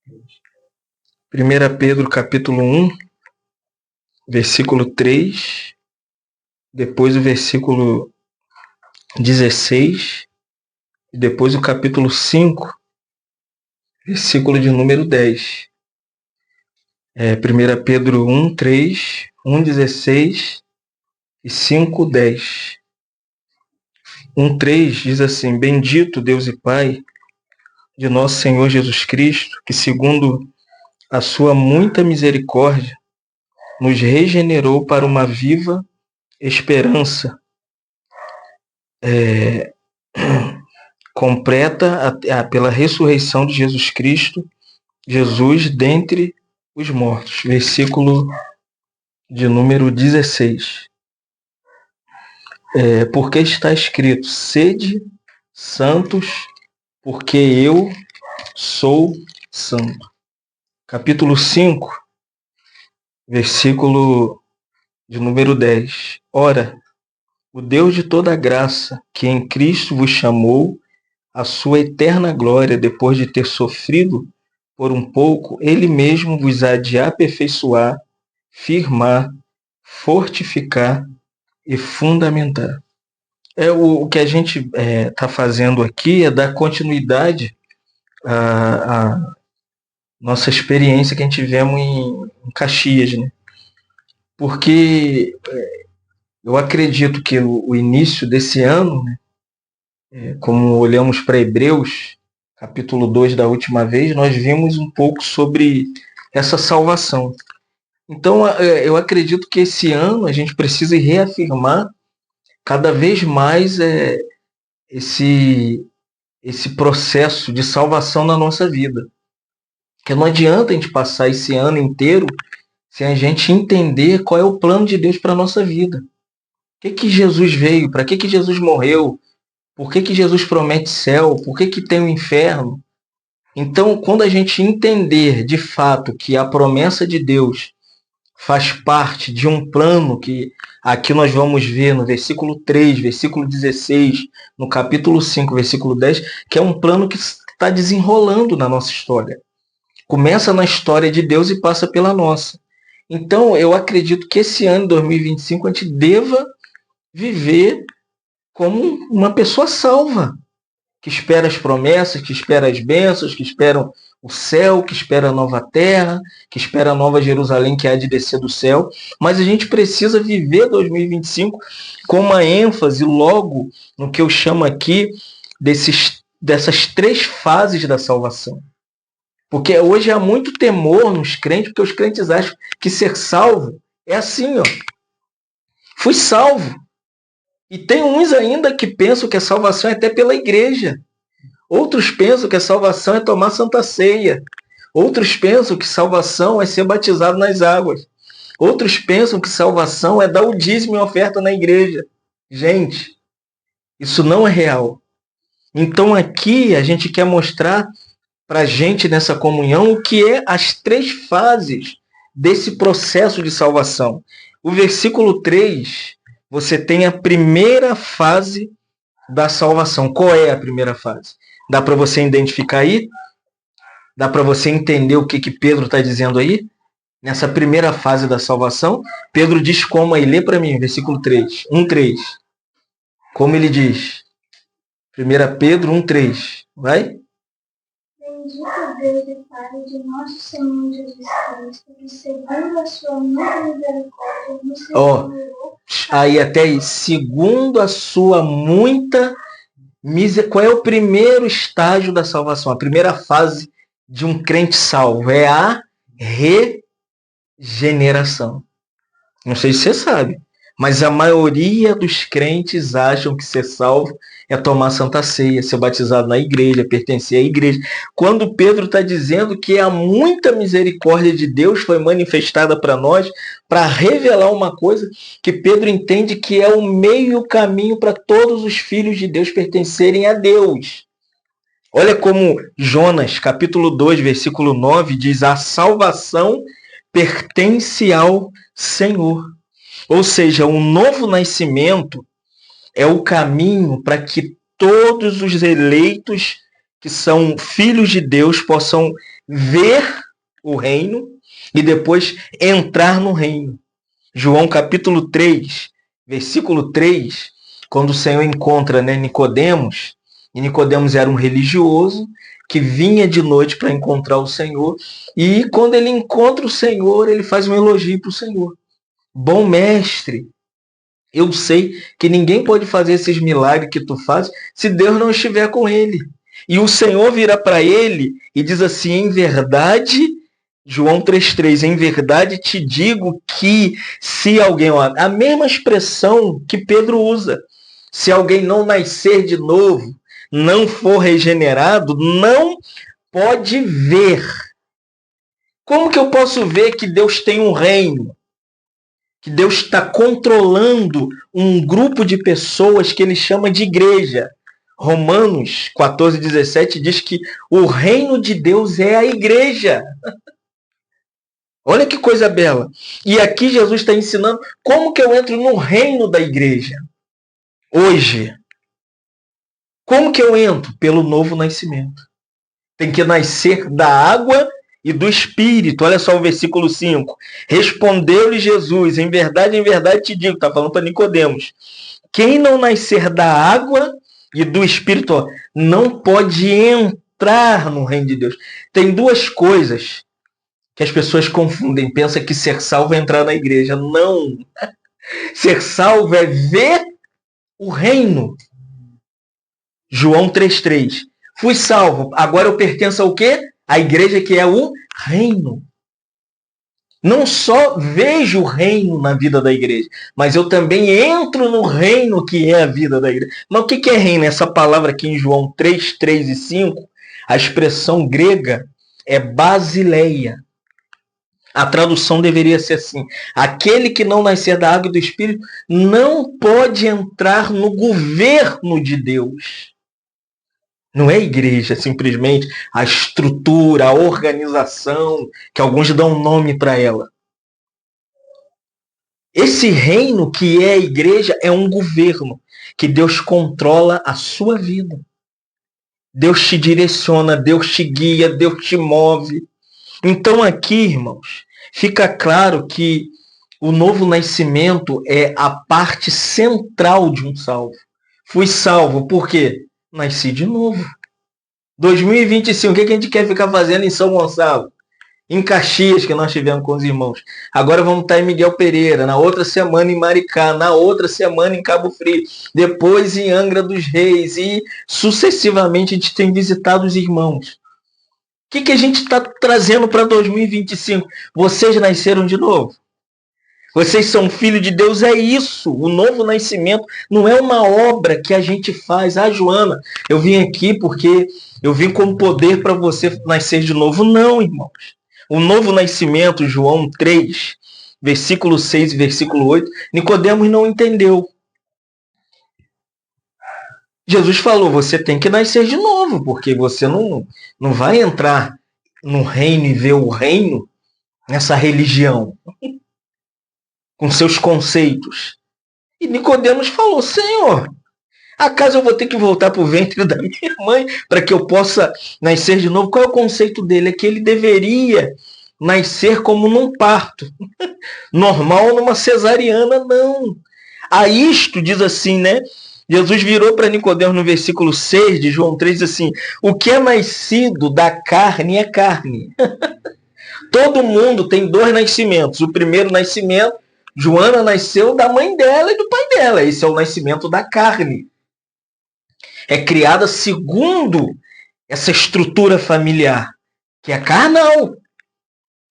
1 Pedro capítulo 1, versículo 3, depois o versículo 16, e depois o capítulo 5, versículo de número 10. 1 Pedro 1, 3, 1, 16 e 5, 10. 1, 3 diz assim: Bendito Deus e Pai de nosso Senhor Jesus Cristo, que segundo a sua muita misericórdia, nos regenerou para uma viva esperança completa pela ressurreição de Jesus Cristo, Jesus dentre os mortos. Versículo de número 16. Porque está escrito: sede santos, porque eu sou santo. Capítulo 5, versículo de número 10. Ora, o Deus de toda graça, que em Cristo vos chamou à sua eterna glória, depois de ter sofrido por um pouco, ele mesmo vos há de aperfeiçoar, firmar, fortificar e fundamentar. O que a gente está fazendo aqui é dar continuidade à nossa experiência que a gente tivemos em Caxias, né? Porque eu acredito que o início desse ano, né, como olhamos para Hebreus, capítulo 2 da última vez, nós vimos um pouco sobre essa salvação. Então, eu acredito que esse ano a gente precisa reafirmar cada vez mais esse processo de salvação na nossa vida. Porque não adianta a gente passar esse ano inteiro sem a gente entender qual é o plano de Deus para a nossa vida. Por que Jesus veio? Para que Jesus morreu? Por que Jesus promete céu? Por que tem o inferno? Então, quando a gente entender de fato que a promessa de Deus faz parte de um plano que aqui nós vamos ver no versículo 3, versículo 16, no capítulo 5, versículo 10, que é um plano que está desenrolando na nossa história. Começa na história de Deus e passa pela nossa. Então, eu acredito que esse ano, 2025, a gente deva viver como uma pessoa salva, que espera as promessas, que espera as bênçãos, que espera o céu, que espera a nova terra, que espera a nova Jerusalém que há de descer do céu. Mas a gente precisa viver 2025 com uma ênfase logo no que eu chamo aqui dessas 3 fases da salvação. Porque hoje há muito temor nos crentes, porque os crentes acham que ser salvo é assim, ó. Fui salvo. E tem uns ainda que pensam que a salvação é até pela igreja. Outros pensam que a salvação é tomar Santa Ceia. Outros pensam que salvação é ser batizado nas águas. Outros pensam que salvação é dar o dízimo e oferta na igreja. Gente, isso não é real. Então aqui a gente quer mostrar para a gente nessa comunhão o que é as 3 fases desse processo de salvação. O versículo 3, você tem a primeira fase da salvação. Qual é a primeira fase? Dá para você identificar aí? Dá para você entender o que Pedro está dizendo aí? Nessa primeira fase da salvação, Pedro diz como aí? Lê para mim, versículo 3. 1:3. Como ele diz? 1 Pedro 1:3. Vai? Bendito Deus e Pai de nosso Senhor Jesus Cristo, que segundo a sua muita misericórdia nos regenerou. Aí até aí, segundo a sua muita misericórdia. Qual é o primeiro estágio da salvação? A primeira fase de um crente salvo é a regeneração. Não sei se você sabe, mas a maioria dos crentes acham que ser salvo é tomar Santa Ceia, ser batizado na igreja, pertencer à igreja. Quando Pedro está dizendo que a muita misericórdia de Deus foi manifestada para nós, para revelar uma coisa que Pedro entende que é o meio e o caminho para todos os filhos de Deus pertencerem a Deus. Olha como Jonas, capítulo 2, versículo 9, diz: a salvação pertence ao Senhor. Ou seja, um novo nascimento é o caminho para que todos os eleitos que são filhos de Deus possam ver o reino e depois entrar no reino. João capítulo 3, versículo 3, quando o Senhor encontra, Nicodemos, e Nicodemos era um religioso que vinha de noite para encontrar o Senhor, e quando ele encontra o Senhor, ele faz um elogio para o Senhor. Bom mestre, eu sei que ninguém pode fazer esses milagres que tu fazes se Deus não estiver com ele. E o Senhor vira para ele e diz assim, em verdade, João 3,3, em verdade te digo que se alguém, a mesma expressão que Pedro usa, se alguém não nascer de novo, não for regenerado, não pode ver. Como que eu posso ver que Deus tem um reino? Que Deus está controlando um grupo de pessoas que ele chama de igreja. Romanos 14,17 diz que o reino de Deus é a igreja. Olha que coisa bela. E aqui Jesus está ensinando como que eu entro no reino da igreja. Hoje. Como que eu entro? Pelo novo nascimento. Tem que nascer da água e do Espírito. Olha só o versículo 5. Respondeu-lhe Jesus, em verdade te digo, está falando para Nicodemos, quem não nascer da água e do Espírito não pode entrar no reino de Deus. Tem duas coisas que as pessoas confundem. Pensa que ser salvo é entrar na igreja. Não. Ser salvo é ver o reino. João 3,3. Fui salvo. Agora eu pertenço ao quê? A igreja, que é o reino. Não só vejo o reino na vida da igreja, mas eu também entro no reino que é a vida da igreja. Mas o que é reino? Essa palavra aqui em João 3, 3 e 5, a expressão grega é basileia. A tradução deveria ser assim: aquele que não nascer da água e do Espírito não pode entrar no governo de Deus. Não é igreja, simplesmente a estrutura, a organização, que alguns dão nome para ela. Esse reino que é a igreja é um governo que Deus controla a sua vida. Deus te direciona, Deus te guia, Deus te move. Então aqui, irmãos, fica claro que o novo nascimento é a parte central de um salvo. Fui salvo, por quê? Nasci de novo. 2025, o que a gente quer ficar fazendo em São Gonçalo? Em Caxias, que nós tivemos com os irmãos. Agora vamos estar em Miguel Pereira, na outra semana em Maricá, na outra semana em Cabo Frio, depois em Angra dos Reis, e sucessivamente a gente tem visitado os irmãos. O que a gente está trazendo para 2025? Vocês nasceram de novo? Vocês são filhos de Deus, é isso. O novo nascimento não é uma obra que a gente faz. Ah, Joana, eu vim aqui porque eu vim com poder para você nascer de novo. Não, irmãos. O novo nascimento, João 3, versículo 6 e versículo 8, Nicodemos não entendeu. Jesus falou, você tem que nascer de novo, porque você não vai entrar no reino e ver o reino nessa religião, com seus conceitos. E Nicodemos falou, Senhor, acaso eu vou ter que voltar para o ventre da minha mãe para que eu possa nascer de novo? Qual é o conceito dele? É que ele deveria nascer como num parto. Normal, numa cesariana, não. A isto, diz assim, Jesus virou para Nicodemos no versículo 6 de João 3, diz assim, o que é nascido da carne é carne. Todo mundo tem dois nascimentos. O primeiro nascimento, Joana nasceu da mãe dela e do pai dela. Esse é o nascimento da carne. É criada segundo essa estrutura familiar, que é carnal.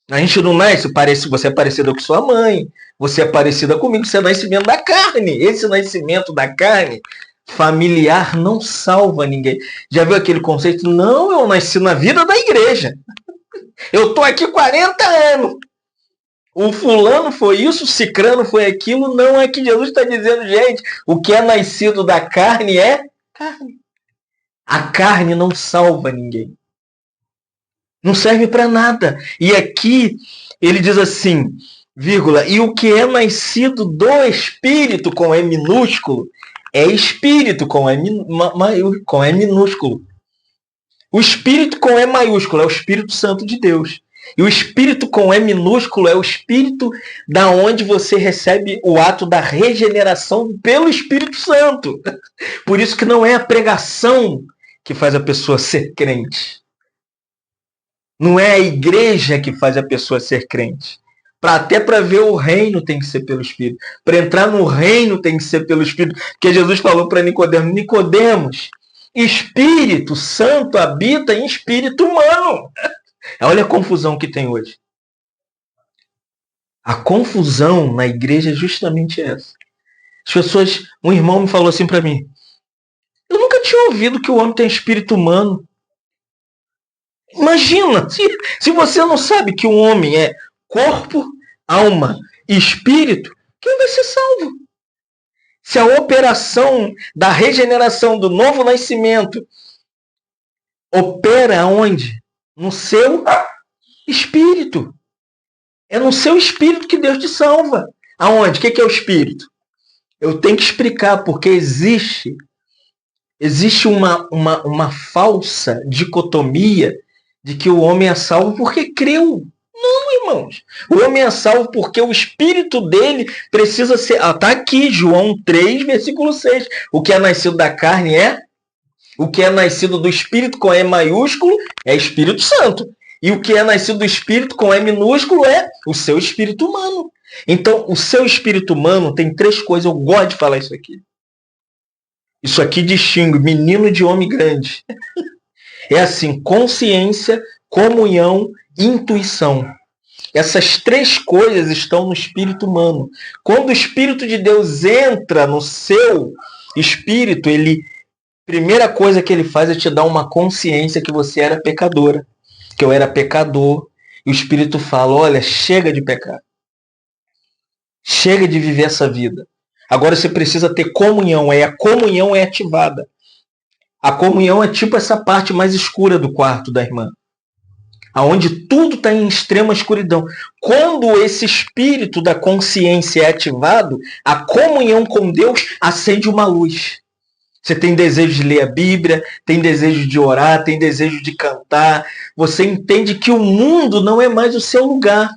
A gente não nasce, você é parecida com sua mãe, você é parecida comigo, você é nascimento da carne. Esse nascimento da carne familiar não salva ninguém. Já viu aquele conceito? Não, eu nasci na vida da igreja. Eu estou aqui 40 anos. O fulano foi isso, o cicrano foi aquilo. Não é que Jesus está dizendo, gente, o que é nascido da carne é carne. A carne não salva ninguém. Não serve para nada. E aqui ele diz assim, vírgula, e o que é nascido do Espírito, com E minúsculo, é Espírito, com E minúsculo. O Espírito com E maiúsculo é o Espírito Santo de Deus. E o Espírito com E minúsculo é o Espírito da onde você recebe o ato da regeneração pelo Espírito Santo. Por isso que não é a pregação que faz a pessoa ser crente. Não é a igreja que faz a pessoa ser crente. Até para ver o reino tem que ser pelo Espírito. Para entrar no reino tem que ser pelo Espírito. Porque Jesus falou para Nicodemos, Nicodemos, Espírito Santo habita em espírito humano. Olha a confusão que tem hoje. A confusão na igreja é justamente essa. As pessoas, um irmão me falou assim para mim, eu nunca tinha ouvido que o homem tem espírito humano. Imagina, se você não sabe que o homem é corpo, alma e espírito, quem vai ser salvo? Se a operação da regeneração, do novo nascimento, opera onde? No seu espírito. É no seu espírito que Deus te salva. Aonde? O que é o espírito? Eu tenho que explicar, porque existe uma falsa dicotomia de que o homem é salvo porque creu. Não, irmãos. O homem é salvo porque o espírito dele precisa ser... Está aqui, João 3, versículo 6. O que é nascido da carne é... O que é nascido do espírito com E maiúsculo é Espírito Santo. E o que é nascido do espírito com E minúsculo é o seu espírito humano. Então, o seu espírito humano tem 3 coisas. Eu gosto de falar isso aqui. Isso aqui distingue menino de homem grande. É assim, consciência, comunhão, intuição. Essas 3 coisas estão no espírito humano. Quando o Espírito de Deus entra no seu espírito, primeira coisa que ele faz é te dar uma consciência que você era pecadora. Que eu era pecador. E o Espírito fala, olha, chega de pecar. Chega de viver essa vida. Agora você precisa ter comunhão. Aí a comunhão é ativada. A comunhão é tipo essa parte mais escura do quarto da irmã. Onde tudo está em extrema escuridão. Quando esse espírito da consciência é ativado, a comunhão com Deus acende uma luz. Você tem desejo de ler a Bíblia, tem desejo de orar, tem desejo de cantar. Você entende que o mundo não é mais o seu lugar.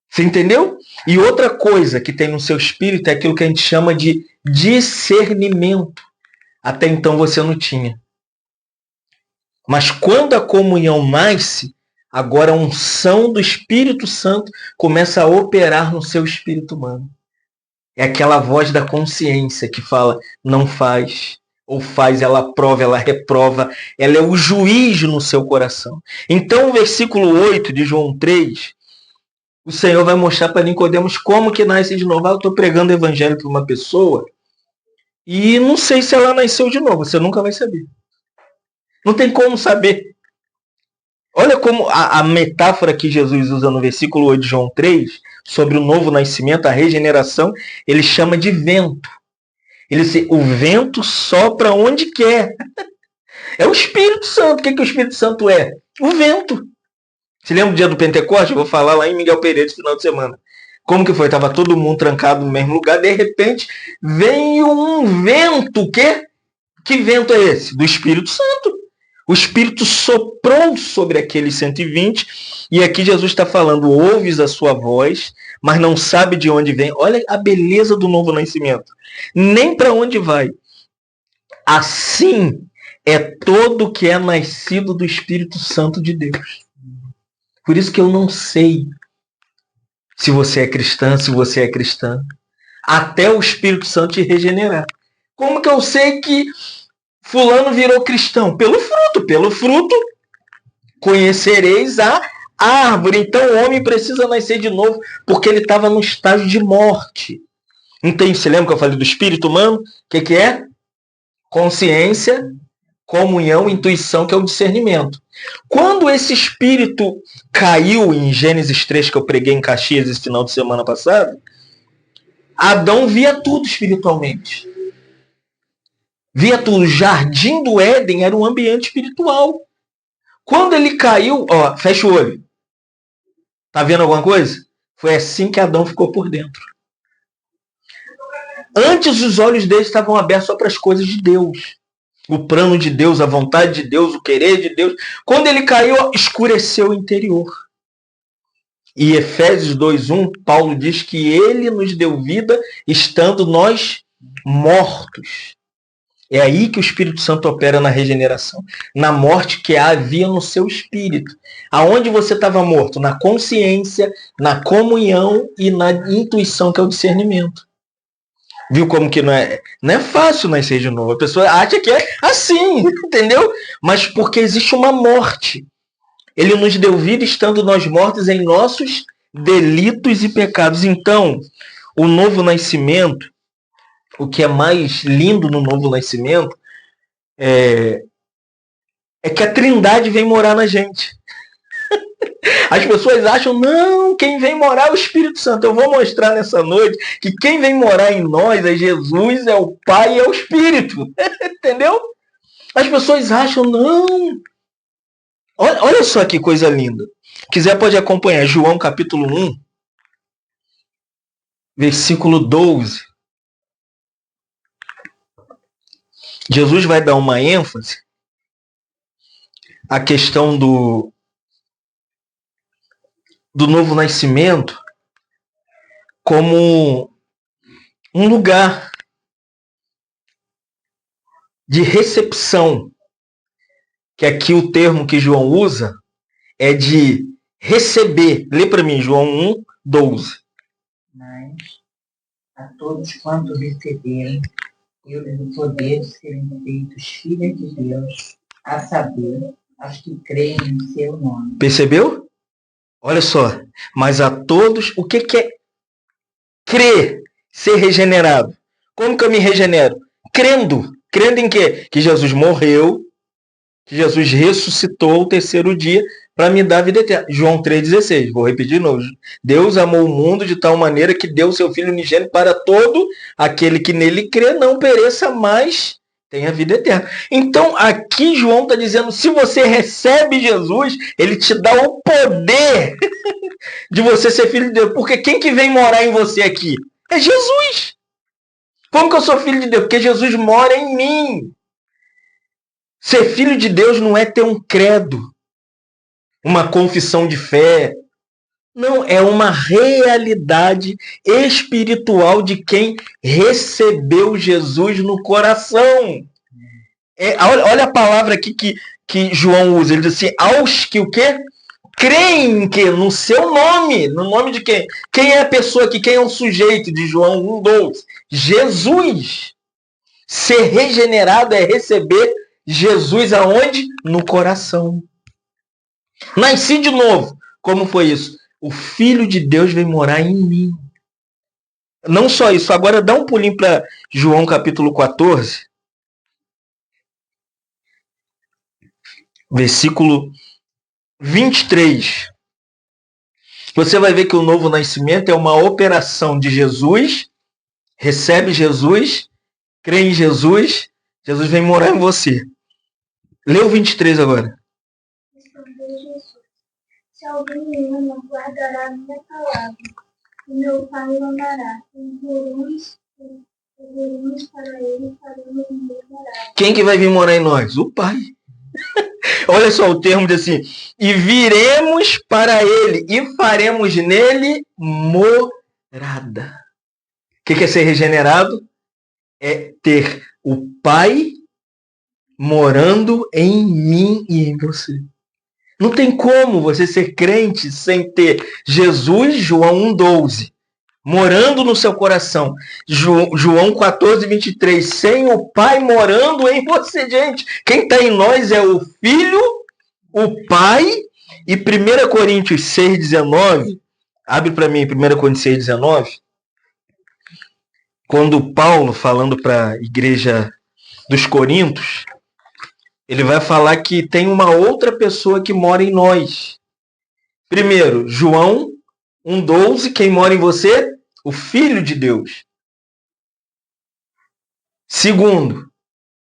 Você entendeu? E outra coisa que tem no seu espírito é aquilo que a gente chama de discernimento. Até então você não tinha. Mas quando a comunhão nasce, agora a unção do Espírito Santo começa a operar no seu espírito humano. É aquela voz da consciência que fala, não faz, ou faz, ela aprova, ela reprova, ela é o juiz no seu coração. Então o versículo 8 de João 3, o Senhor vai mostrar para Nicodemos como que nasce de novo. Eu estou pregando o evangelho para uma pessoa e não sei se ela nasceu de novo, você nunca vai saber. Não tem como saber. Olha como a metáfora que Jesus usa no versículo 8 de João 3, sobre o novo nascimento, a regeneração, ele chama de vento. Ele diz, o vento sopra onde quer. É o Espírito Santo. O que o Espírito Santo é? O vento. Você lembra do dia do Pentecostes? Eu vou falar lá em Miguel Pereira esse final de semana. Como que foi? Estava todo mundo trancado no mesmo lugar, de repente veio um vento. Que vento é esse? Do Espírito Santo. O Espírito soprou sobre aqueles 120, e aqui Jesus está falando, ouves a sua voz, mas não sabe de onde vem. Olha a beleza do novo nascimento. Nem para onde vai. Assim é todo que é nascido do Espírito Santo de Deus. Por isso que eu não sei se você é cristã, se você é cristã, até o Espírito Santo te regenerar. Como que eu sei que fulano virou cristão? Pelo fruto conhecereis a árvore. Então o homem precisa nascer de novo, porque ele estava no estágio de morte. Então, você lembra que eu falei do espírito humano? O que é? Consciência, comunhão, intuição, que é o discernimento. Quando esse espírito caiu em Gênesis 3, que eu preguei em Caxias esse final de semana passado, Adão via tudo espiritualmente. Via tudo. O jardim do Éden era um ambiente espiritual. Quando ele caiu, ó, fecha o olho. Tá vendo alguma coisa? Foi assim que Adão ficou por dentro. Antes os olhos dele estavam abertos só para as coisas de Deus. o plano de Deus, a vontade de Deus, o querer de Deus. Quando ele caiu, escureceu o interior. E Efésios 2:1, Paulo diz que ele nos deu vida estando nós mortos. É aí que o Espírito Santo opera na regeneração, na morte que havia no seu espírito. Aonde você estava morto? Na consciência, na comunhão e na intuição, que é o discernimento. Viu como que não é fácil nascer de novo? A pessoa acha que é assim, entendeu? Mas porque existe uma morte. Ele nos deu vida estando nós mortos em nossos delitos e pecados. Então, o novo nascimento, o que é mais lindo no novo nascimento, é que a Trindade vem morar na gente. As pessoas acham, não, quem vem morar é o Espírito Santo. Eu vou mostrar nessa noite que quem vem morar em nós é Jesus, é o Pai e é o Espírito. Entendeu? As pessoas acham, não. Olha só que coisa linda. Quiser pode acompanhar João capítulo 1, versículo 12. Jesus vai dar uma ênfase à questão do novo nascimento como um lugar de recepção, que aqui o termo que João usa é de receber. Lê para mim, João 1, 12. Mas a todos quanto receberam, eu lhes o poder de serem feitos filhos de Deus, a saber, aos que creem em seu nome. Percebeu? Olha só. Mas a todos, o que é crer, ser regenerado? Como que eu me regenero? Crendo. Crendo em quê? Que Jesus morreu, que Jesus ressuscitou ao terceiro dia para me dar a vida eterna. João 3,16. Vou repetir de novo. Deus amou o mundo de tal maneira que deu o seu Filho unigênito para todo aquele que nele crê, não pereça, mas tenha vida eterna. Então, aqui João está dizendo, se você recebe Jesus, ele te dá o poder de você ser filho de Deus. Porque quem que vem morar em você aqui? É Jesus. Como que eu sou filho de Deus? Porque Jesus mora em mim. Ser filho de Deus não é ter um credo, uma confissão de fé. Não, é uma realidade espiritual de quem recebeu Jesus no coração. Olha a palavra aqui que João usa. Ele diz assim, aos que o quê? Creem que no seu nome. No nome de quem? Quem é a pessoa aqui? Quem é o sujeito de João 1:12? Jesus. Ser regenerado é receber Jesus aonde? No coração. Nasci de novo. Como foi isso? O Filho de Deus vem morar em mim. Não só isso. Agora dá um pulinho para João capítulo 14. Versículo 23. Você vai ver que o novo nascimento é uma operação de Jesus. Recebe Jesus. Crê em Jesus. Jesus vem morar em você. Lê o 23 agora. Se alguém me ama, guardará a minha palavra, e meu Pai o amará, e viremos para ele e faremos nele morar. Quem que vai vir morar em nós? O Pai. Olha só o termo diz assim, e viremos para ele e faremos nele morada. O que é ser regenerado? É ter o Pai morando em mim e em você. Não tem como você ser crente sem ter Jesus, João 1:12, morando no seu coração. João 14:23, sem o Pai morando em você, gente. Quem está em nós é o Filho, o Pai, e 1 Coríntios 6:19, abre para mim 1 Coríntios 6:19, quando Paulo, falando para a igreja dos Coríntios, ele vai falar que tem uma outra pessoa que mora em nós. Primeiro, João 1:12, quem mora em você? O Filho de Deus. Segundo,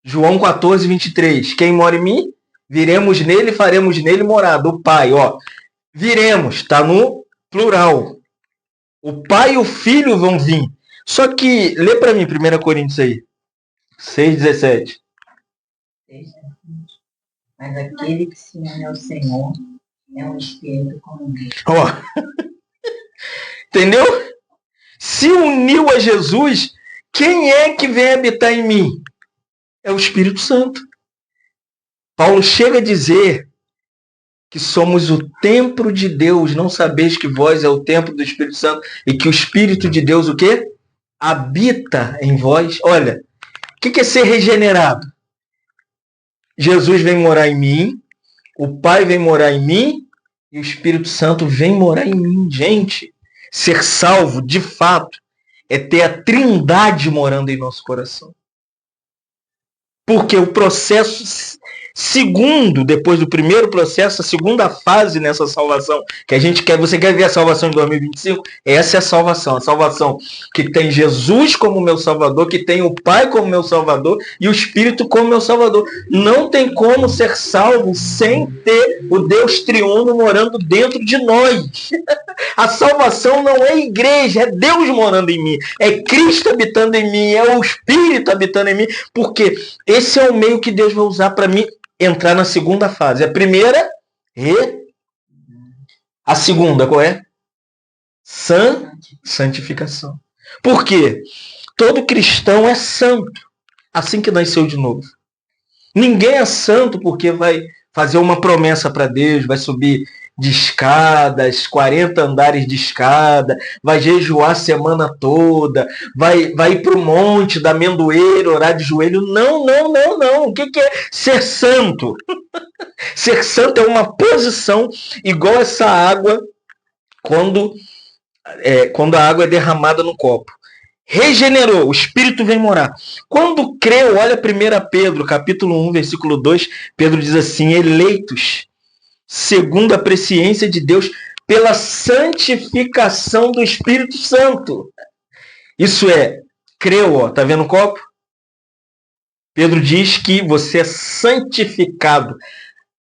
João 14:23, quem mora em mim? Viremos nele e faremos nele morada. O Pai, ó. Viremos, está no plural. O Pai e o Filho vão vir. Só que, lê para mim 1 Coríntios aí, 6:17. Mas aquele que se une ao Senhor é um espírito comum. Entendeu? Se uniu a Jesus, quem é que vem habitar em mim? É o Espírito Santo. Paulo chega a dizer que somos o templo de Deus. Não sabeis que vós é o templo do Espírito Santo e que o Espírito de Deus o quê? Habita em vós. Olha, o que é ser regenerado? Jesus vem morar em mim, o Pai vem morar em mim e o Espírito Santo vem morar em mim. Gente, ser salvo, de fato, é ter a Trindade morando em nosso coração. Porque o processo segundo, depois do primeiro processo, a segunda fase nessa salvação, que a gente quer, você quer ver a salvação em 2025? Essa é a salvação que tem Jesus como meu Salvador, que tem o Pai como meu Salvador e o Espírito como meu Salvador. Não tem como ser salvo sem ter o Deus triuno morando dentro de nós. A salvação não é igreja, é Deus morando em mim, é Cristo habitando em mim, é o Espírito habitando em mim, porque esse é o meio que Deus vai usar para mim entrar na segunda fase. A primeira e a segunda, qual é? Santificação. Por quê? Todo cristão é santo assim que nasceu de novo. Ninguém é santo porque vai fazer uma promessa para Deus, vai subir de escadas, 40 andares de escada, vai jejuar a semana toda, vai ir para o monte da amendoeira, orar de joelho. Não. O que é ser santo? Ser santo é uma posição igual essa água quando a água é derramada no copo. Regenerou, o Espírito vem morar. Quando creu, olha 1 Pedro, capítulo 1, versículo 2, Pedro diz assim: eleitos segundo a presciência de Deus, pela santificação do Espírito Santo. Isso é, creu, tá vendo o copo? Pedro diz que você é santificado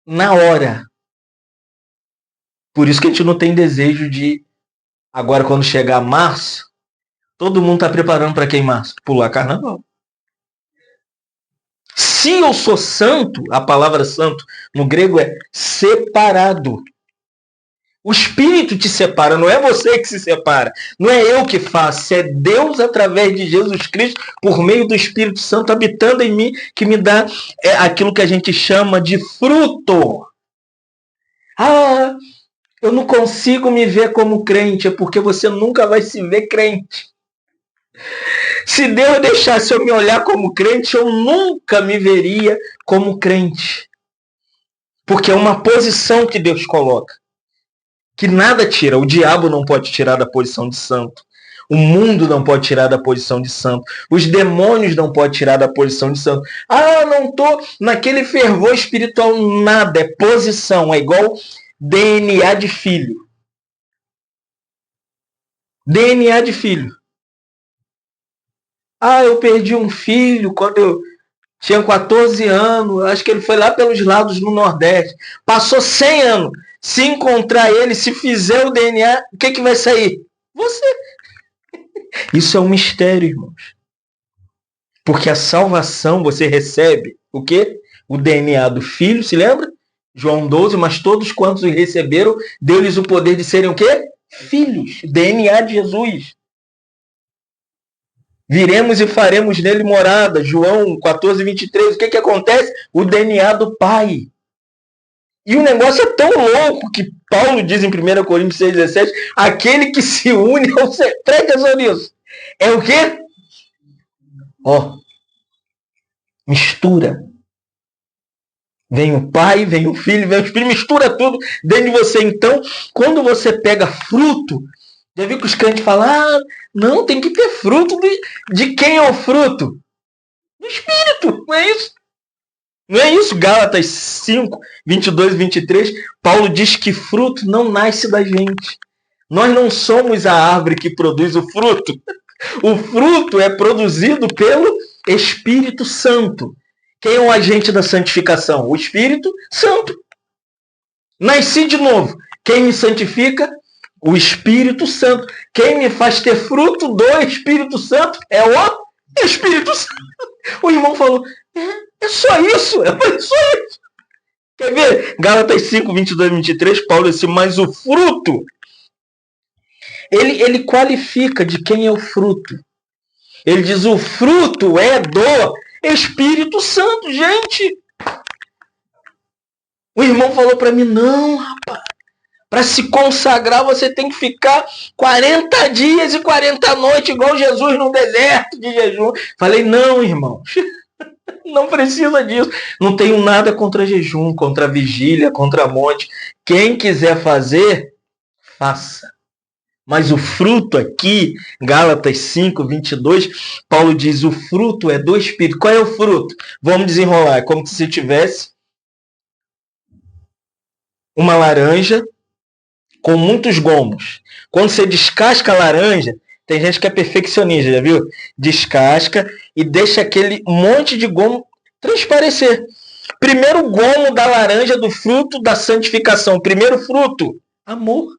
na hora. Por isso que a gente não tem desejo de, agora quando chegar março, todo mundo está preparando para quem março? Pular carnaval. Se eu sou santo, a palavra santo no grego é separado. O Espírito te separa, não é você que se separa. Não é eu que faço, é Deus através de Jesus Cristo, por meio do Espírito Santo habitando em mim, que me dá aquilo que a gente chama de fruto. Ah, eu não consigo me ver como crente, é porque você nunca vai se ver crente. Se Deus deixasse eu me olhar como crente, eu nunca me veria como crente. Porque é uma posição que Deus coloca. Que nada tira. O diabo não pode tirar da posição de santo. O mundo não pode tirar da posição de santo. Os demônios não podem tirar da posição de santo. Ah, não estou naquele fervor espiritual. Nada. É posição. É igual DNA de filho. DNA de filho. Ah, eu perdi um filho quando eu tinha 14 anos. Acho que ele foi lá pelos lados do Nordeste. Passou 100 anos. Se encontrar ele, se fizer o DNA, o que vai sair? Você. Isso é um mistério, irmãos. Porque a salvação você recebe o quê? O DNA do Filho, se lembra? João 12, mas todos quantos o receberam, deu-lhes o poder de serem o quê? Filhos. DNA de Jesus. Viremos e faremos nele morada. João 14, 23. O que acontece? O DNA do Pai. E o negócio é tão louco que Paulo diz em 1 Coríntios 6, 17, aquele que se une ao Senhor. Presta atenção nisso. É o quê? Mistura. Vem o Pai, vem o Filho, vem o Espírito, mistura tudo dentro de você. Então, quando você pega fruto, já viu que os crentes falam, não, tem que ter fruto. De quem é o fruto? Do Espírito, não é isso? Não é isso? Gálatas 5, 22 e 23, Paulo diz que fruto não nasce da gente. Nós não somos a árvore que produz o fruto. O fruto é produzido pelo Espírito Santo. Quem é o agente da santificação? O Espírito Santo. Nasci de novo. Quem me santifica? O Espírito Santo. Quem me faz ter fruto do Espírito Santo é o Espírito Santo. O irmão falou, é só isso. Eu falei, só isso. Quer ver? Gálatas 5, 22 e 23, Paulo disse, mas o fruto, ele qualifica de quem é o fruto. Ele diz, o fruto é do Espírito Santo, gente. O irmão falou para mim, não, rapaz, para se consagrar você tem que ficar 40 dias e 40 noites, igual Jesus no deserto de jejum. Falei, não, irmão, não precisa disso. Não tenho nada contra jejum, contra vigília, contra monte. Quem quiser fazer, faça. Mas o fruto aqui, Gálatas 5, 22, Paulo diz, o fruto é do Espírito. Qual é o fruto? Vamos desenrolar. É como se tivesse uma laranja com muitos gomos. Quando você descasca a laranja, tem gente que é perfeccionista, já viu? Descasca e deixa aquele monte de gomo transparecer. Primeiro gomo da laranja do fruto da santificação. Primeiro fruto, amor.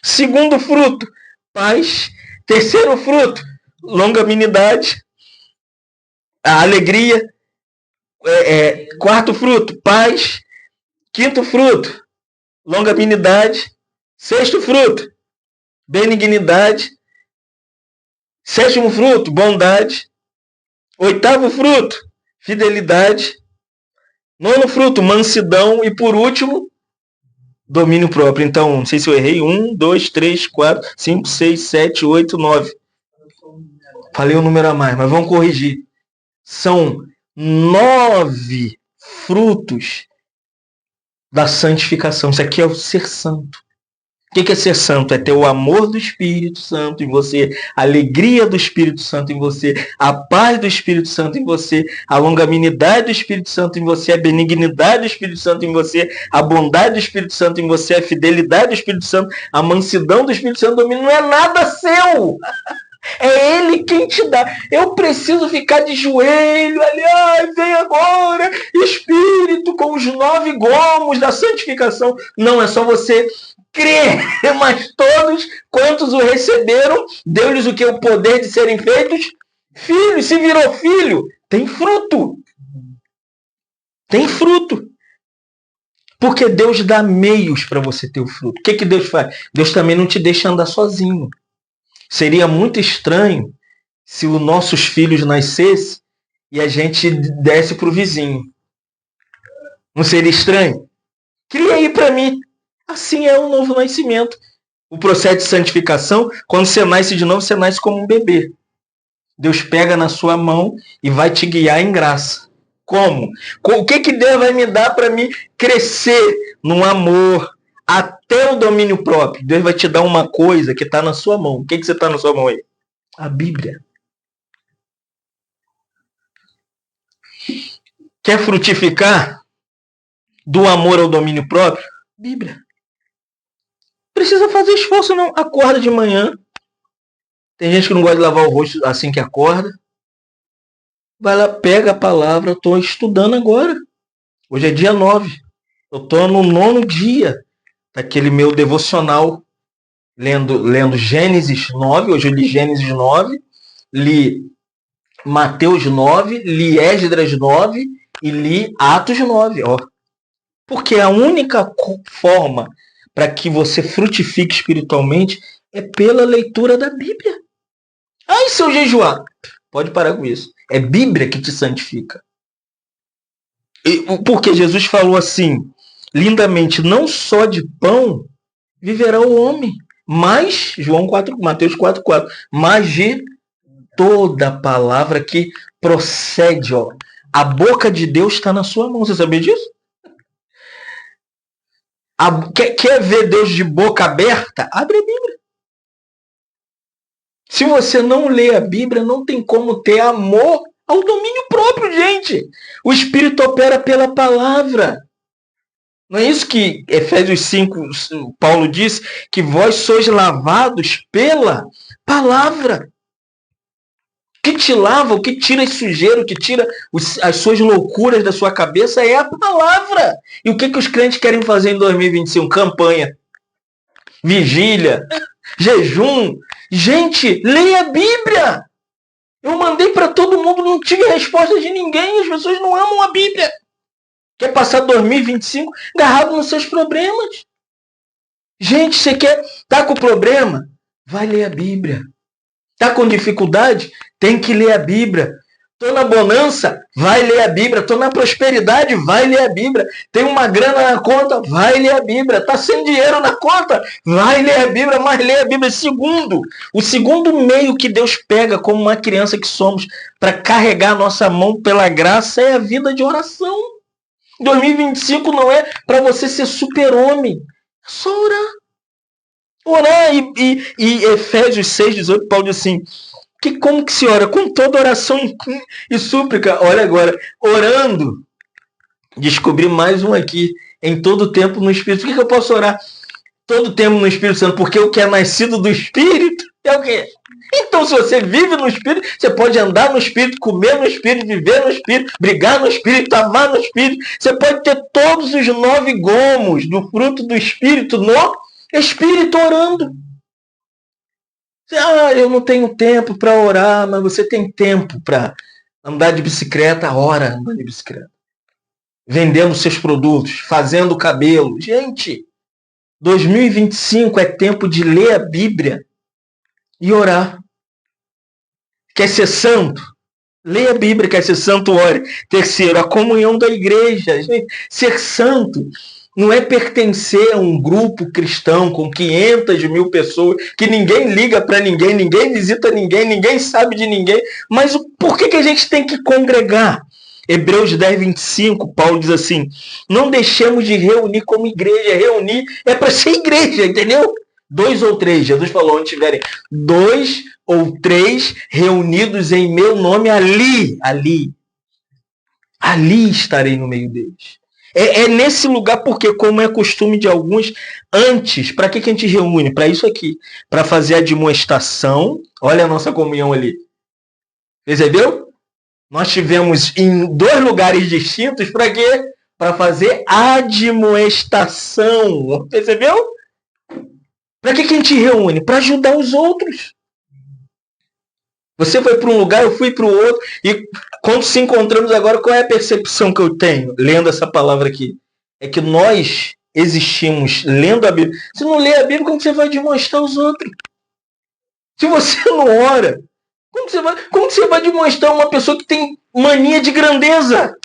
Segundo fruto, paz. Terceiro fruto, longanimidade, a alegria. Quarto fruto, paz. Quinto fruto, longanimidade. Sexto fruto, benignidade. Sétimo fruto, bondade. Oitavo fruto, fidelidade. Nono fruto, mansidão. E por último, domínio próprio. Então, não sei se eu errei. 1, 2, 3, 4, 5, 6, 7, 8, 9. Falei o número a mais, mas vamos corrigir. São 9 frutos da santificação. Isso aqui é o ser santo. O que é ser santo? É ter o amor do Espírito Santo em você, a alegria do Espírito Santo em você, a paz do Espírito Santo em você, a longanimidade do Espírito Santo em você, a benignidade do Espírito Santo em você, a bondade do Espírito Santo em você, a fidelidade do Espírito Santo, a mansidão do Espírito Santo domínio. Não é nada seu! É Ele quem te dá. Eu preciso ficar de joelho ali, vem agora, Espírito, com os 9 gomos da santificação. Não, é só você crer, mas todos quantos o receberam, deu-lhes o que? O poder de serem feitos filhos. Se virou filho, tem fruto. Tem fruto. Porque Deus dá meios para você ter o fruto. O que Deus faz? Deus também não te deixa andar sozinho. Seria muito estranho se os nossos filhos nascessem e a gente desse para o vizinho. Não seria estranho? Cria aí para mim. Assim é o novo nascimento. O processo de santificação, quando você nasce de novo, você nasce como um bebê. Deus pega na sua mão e vai te guiar em graça. Como? O que Deus vai me dar para mim crescer no amor, até o domínio próprio? Deus vai te dar uma coisa que está na sua mão. O que você está na sua mão aí? A Bíblia. Quer frutificar do amor ao domínio próprio? Bíblia. Precisa fazer esforço, não. Acorda de manhã. Tem gente que não gosta de lavar o rosto assim que acorda. Vai lá, pega a palavra. Eu estou estudando agora. Hoje é dia 9. Eu estou no 9º dia daquele meu devocional. Lendo Gênesis 9. Hoje eu li Gênesis 9. Li Mateus 9. Li Esdras 9. E li Atos 9. Ó. Porque a única forma para que você frutifique espiritualmente é pela leitura da Bíblia. E se eu jejuar? Pode parar com isso. É Bíblia que te santifica. Porque Jesus falou assim, lindamente, não só de pão viverá o homem, mas, Mateus 4,4, mas de toda palavra que procede. Ó. A boca de Deus está na sua mão. Você sabia disso? Quer ver Deus de boca aberta? Abre a Bíblia. Se você não lê a Bíblia, não tem como ter amor ao domínio próprio, gente. O Espírito opera pela palavra. Não é isso que Efésios 5, Paulo diz? Que vós sois lavados pela palavra. O que te lava, o que tira esse sujeiro, o que tira as suas loucuras da sua cabeça é a palavra. E o que os crentes querem fazer em 2025? Campanha, vigília, jejum. Gente, leia a Bíblia. Eu mandei para todo mundo, não tive resposta de ninguém. As pessoas não amam a Bíblia. Quer passar 2025 agarrado nos seus problemas. Gente, você quer tá com problema? Vai ler a Bíblia. Tá com dificuldade? Tem que ler a Bíblia. Tô na bonança? Vai ler a Bíblia. Tô na prosperidade? Vai ler a Bíblia. Tem uma grana na conta? Vai ler a Bíblia. Tá sem dinheiro na conta? Vai ler a Bíblia, mas lê a Bíblia. O segundo meio que Deus pega como uma criança que somos para carregar a nossa mão pela graça é a vida de oração. 2025 não é para você ser super-homem. É só orar. Orar e Efésios 6:18, Paulo diz assim, como que se ora? Com toda oração e súplica. Olha agora, orando. Descobri mais um aqui. Em todo tempo no Espírito. Por que eu posso orar todo tempo no Espírito Santo? Porque o que é nascido do Espírito é o quê? Então, se você vive no Espírito, você pode andar no Espírito, comer no Espírito, viver no Espírito, brigar no Espírito, amar no Espírito. Você pode ter todos os 9 gomos do fruto do Espírito no Espírito orando. Eu não tenho tempo para orar, mas você tem tempo para andar de bicicleta, ora andando de bicicleta. Vendendo seus produtos, fazendo cabelo. Gente, 2025 é tempo de ler a Bíblia e orar. Quer ser santo? Leia a Bíblia. Quer ser santo? Ore. Terceiro, a comunhão da igreja. Gente, ser santo não é pertencer a um grupo cristão com 500.000 pessoas, que ninguém liga para ninguém, ninguém visita ninguém, ninguém sabe de ninguém. Mas por que a gente tem que congregar? Hebreus 10:25, Paulo diz assim, não deixemos de reunir como igreja. Reunir é para ser igreja, entendeu? 2 ou 3, Jesus falou, onde tiverem 2 ou 3 reunidos em meu nome, ali estarei no meio deles. É nesse lugar, porque como é costume de alguns, antes, para que a gente reúne? Para isso aqui, para fazer a demonstração. Olha a nossa comunhão ali. Percebeu? Nós tivemos em 2 lugares distintos, para quê? Para fazer a admoestação. Percebeu? Para que a gente reúne? Para ajudar os outros. Você foi para um lugar, eu fui para o outro. E quando se encontramos agora, qual é a percepção que eu tenho, lendo essa palavra aqui? É que nós existimos lendo a Bíblia. Se não lê a Bíblia, como você vai demonstrar aos outros? Se você não ora, como você vai demonstrar uma pessoa que tem mania de grandeza?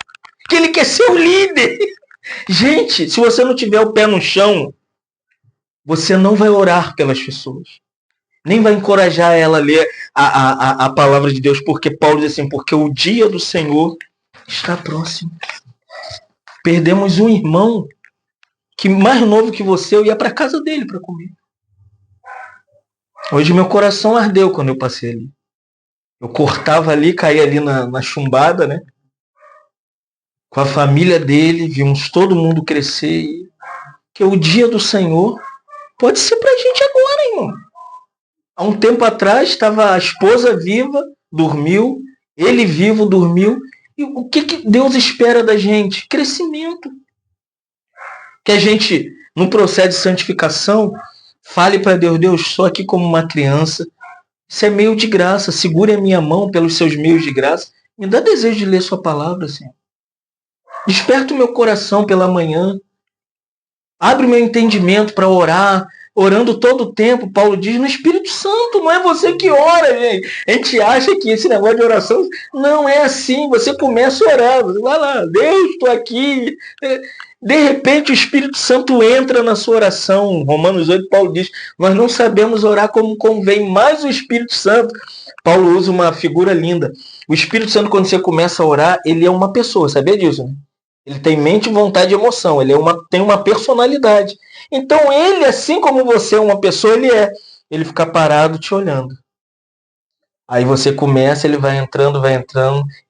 Que ele quer ser o líder. Gente, se você não tiver o pé no chão, você não vai orar pelas pessoas. Nem vai encorajar ela a ler a palavra de Deus, porque Paulo diz assim, porque o dia do Senhor está próximo. Perdemos um irmão que mais novo que você, eu ia para casa dele para comer. Hoje meu coração ardeu quando eu passei ali. Eu cortava ali, caía ali na chumbada, né? Com a família dele, vimos todo mundo crescer. Que o dia do Senhor pode ser pra gente agora, irmão. Há um tempo atrás, estava a esposa viva, dormiu, ele vivo, dormiu. E o que Deus espera da gente? Crescimento. Que a gente, no processo de santificação, fale para Deus, Deus, sou aqui como uma criança. Isso é meio de graça. Segure a minha mão pelos seus meios de graça. Me dá desejo de ler sua palavra, Senhor. Desperta o meu coração pela manhã. Abre o meu entendimento para orar. Orando todo o tempo, Paulo diz, no Espírito Santo. Não é você que ora, gente. A gente acha que esse negócio de oração não é assim. Você começa a orar. Você vai lá, Deus, estou aqui. De repente o Espírito Santo entra na sua oração. Romanos 8, Paulo diz, nós não sabemos orar como convém, mas o Espírito Santo, Paulo usa uma figura linda. O Espírito Santo, quando você começa a orar, ele é uma pessoa, sabia disso? Né? Ele tem mente, vontade e emoção. Ele tem uma personalidade. Então ele, assim como você é uma pessoa, ele fica parado te olhando. Aí você começa, ele vai entrando,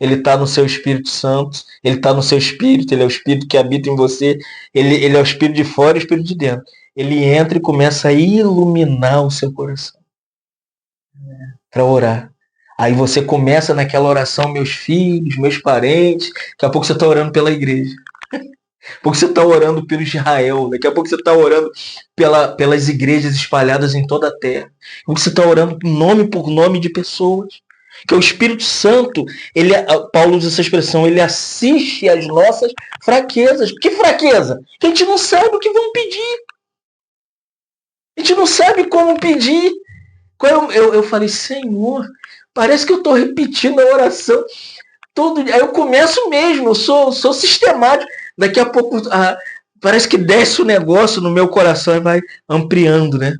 ele está no seu Espírito Santo, ele está no seu Espírito, ele é o Espírito que habita em você, ele é o Espírito de fora e o Espírito de dentro. Ele entra e começa a iluminar o seu coração para orar. Aí você começa naquela oração, meus filhos, meus parentes, daqui a pouco você está orando pela igreja. Daqui a pouco você está orando pelo Israel, daqui a pouco você está orando pelas igrejas espalhadas em toda a terra. Daqui a pouco você está orando nome por nome de pessoas. Que o Espírito Santo, Paulo usa essa expressão, ele assiste às nossas fraquezas. Que fraqueza? Que a gente não sabe o que vão pedir. A gente não sabe como pedir. Eu falei, Senhor, parece que eu estou repetindo a oração todo dia. Aí eu começo mesmo, eu sou sistemático. Daqui a pouco parece que desce o negócio no meu coração e vai ampliando, né?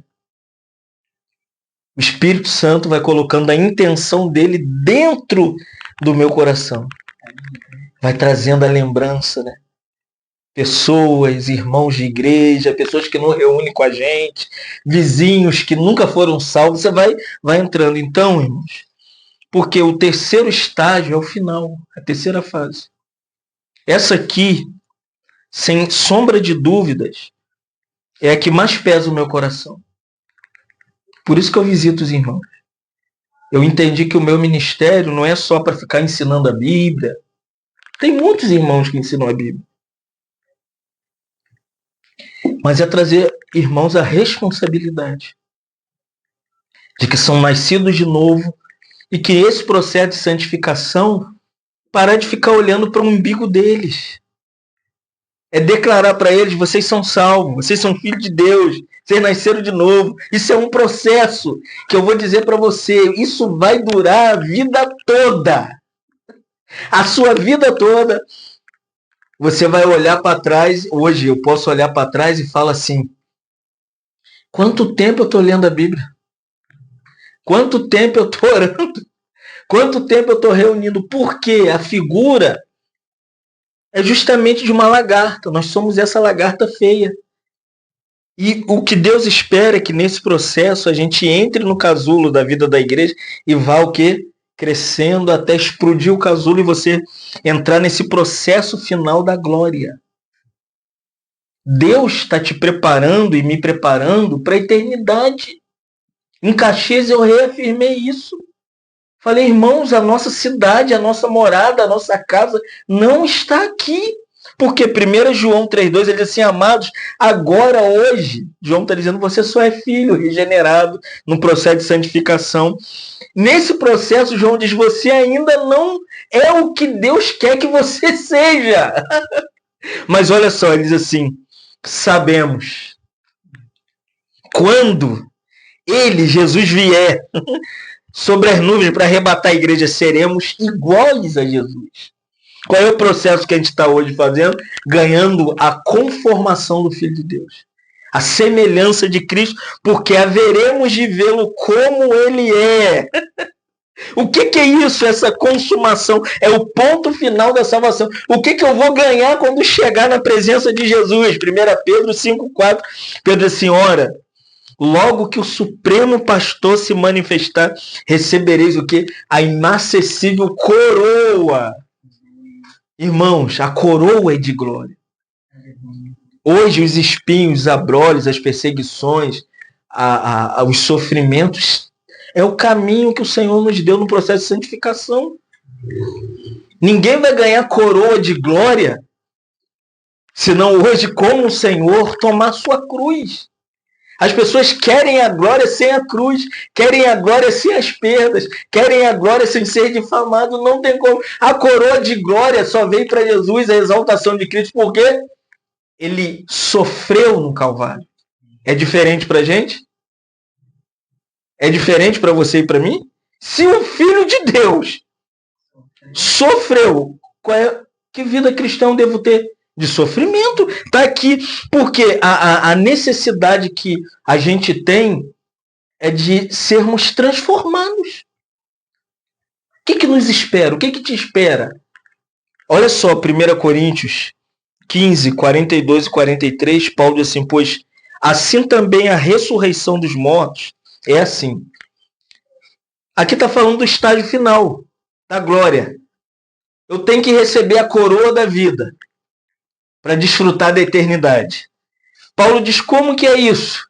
O Espírito Santo vai colocando a intenção dele dentro do meu coração. Vai trazendo a lembrança, né? Pessoas, irmãos de igreja, pessoas que não reúnem com a gente, vizinhos que nunca foram salvos, você vai entrando. Então, irmãos, porque o terceiro estágio é o final, a terceira fase. Essa aqui, sem sombra de dúvidas, é a que mais pesa o meu coração. Por isso que eu visito os irmãos. Eu entendi que o meu ministério não é só para ficar ensinando a Bíblia. Tem muitos irmãos que ensinam a Bíblia. Mas é trazer, irmãos, a responsabilidade de que são nascidos de novo e que esse processo de santificação, parar de ficar olhando para o umbigo deles. É declarar para eles, vocês são salvos, vocês são filhos de Deus, vocês nasceram de novo. Isso é um processo que eu vou dizer para você, isso vai durar a vida toda. A sua vida toda. Você vai olhar para trás, hoje eu posso olhar para trás e falar assim, quanto tempo eu estou lendo a Bíblia? Quanto tempo eu estou orando? Quanto tempo eu estou reunindo? Porque a figura é justamente de uma lagarta. Nós somos essa lagarta feia. E o que Deus espera é que nesse processo a gente entre no casulo da vida da igreja e vá o quê? Crescendo até explodir o casulo e você entrar nesse processo final da glória. Deus está te preparando e me preparando para a eternidade. Em Caxias eu reafirmei isso. Falei, irmãos, a nossa cidade, a nossa morada, a nossa casa não está aqui. Porque 1 João 3,2 ele diz assim, amados, agora, hoje, João está dizendo, você só é filho regenerado no processo de santificação. Nesse processo, João diz, você ainda não é o que Deus quer que você seja. Mas olha só, ele diz assim, sabemos, quando ele, Jesus, vier sobre as nuvens para arrebatar a igreja, seremos iguais a Jesus. Qual é o processo que a gente está hoje fazendo? Ganhando a conformação do Filho de Deus. A semelhança de Cristo, porque haveremos de vê-lo como Ele é. O que é isso, essa consumação? É o ponto final da salvação. O que eu vou ganhar quando chegar na presença de Jesus? 1 Pedro 5,4. Pedro assim, ora, logo que o Supremo Pastor se manifestar, recebereis o quê? A inacessível coroa. Irmãos, a coroa é de glória. Hoje os espinhos, os abrolhos, as perseguições, os sofrimentos, é o caminho que o Senhor nos deu no processo de santificação. Ninguém vai ganhar coroa de glória, senão hoje, como o Senhor, tomar sua cruz. As pessoas querem a glória sem a cruz, querem a glória sem as perdas, querem a glória sem ser difamado, não tem como. A coroa de glória só veio para Jesus, a exaltação de Cristo, porque ele sofreu no Calvário. É diferente para a gente? É diferente para você e para mim? Se o Filho de Deus sofreu, que vida cristã eu devo ter? De sofrimento. Está aqui porque a necessidade que a gente tem é de sermos transformados. O que nos espera? O que te espera? Olha só, 1 Coríntios 15, 42 e 43, Paulo diz assim, pois assim também a ressurreição dos mortos é assim. Aqui está falando do estágio final, da glória. Eu tenho que receber a coroa da vida para desfrutar da eternidade. Paulo diz, como que é isso?